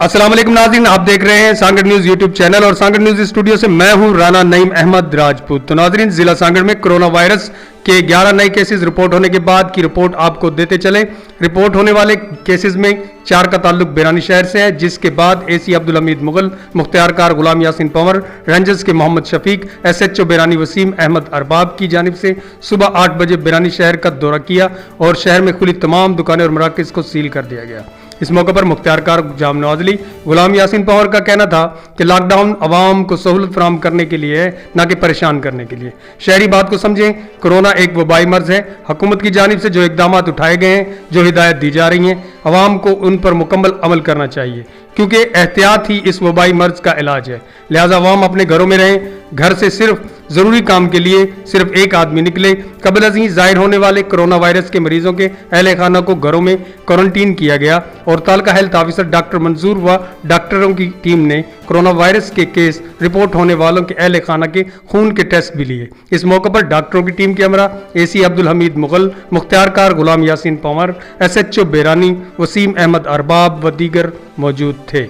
अस्सलाम वालेकुम नाज़रीन, आप देख रहे हैं सांगड़ न्यूज यूट्यूब चैनल और सांगड़ न्यूज स्टूडियो से मैं हूं राना नईम अहमद राजपूत। तो नाज़रीन, जिला सांगड़ में कोरोना वायरस के 11 नए केसेस रिपोर्ट होने के बाद की रिपोर्ट आपको देते चले। रिपोर्ट होने वाले केसेस में 4 का ताल्लुक बेरानी शहर से है, जिसके बाद एसी अब्दुल हमीद मुगल, मुख्तियार कार गुलाम यासीन पंवर, रेंजर्स के मोहम्मद शफीक, एसएचओ बेरानी वसीम अहमद अरबाब की जानिब से सुबह 8 बजे बेरानी शहर का दौरा किया और शहर में खुली तमाम दुकानें और मराकज़ को सील कर दिया गया। इस मौके पर मुख्तियार कार जाम नवाजली गुलाम यासीन पंवर का कहना था कि लॉकडाउन आवाम को सहूलत फराहम करने के लिए है, न कि परेशान करने के लिए। शहरी बात को समझें, कोरोना एक वबाई मर्ज है। हुकूमत की जानिब से जो इकदाम उठाए गए हैं, जो हिदायत दी जा रही हैं, आवाम को उन पर मुकम्मल अमल करना चाहिए, क्योंकि एहतियात ही इस वबाई मर्ज का इलाज है। लिहाजा आवाम अपने घरों में रहें। घर से सिर्फ जरूरी काम के लिए सिर्फ एक आदमी निकले। कबल अज़ीं जाहिर होने वाले कोरोना वायरस के मरीजों के अहले खाना को घरों में क्वारंटीन किया गया और तालका हेल्थ ऑफिसर डॉक्टर मंजूर व डॉक्टरों की टीम ने कोरोना वायरस के केस रिपोर्ट होने वालों के अहले खाना के खून के टेस्ट भी लिए। इस मौके पर डॉक्टरों की टीम के हमरा एसी अब्दुल हमीद मुगल, मुख्तियार कार गुलाम यासीन पंवर, एसएचओ बेरानी वसीम अहमद अरबाब व दीगर मौजूद थे।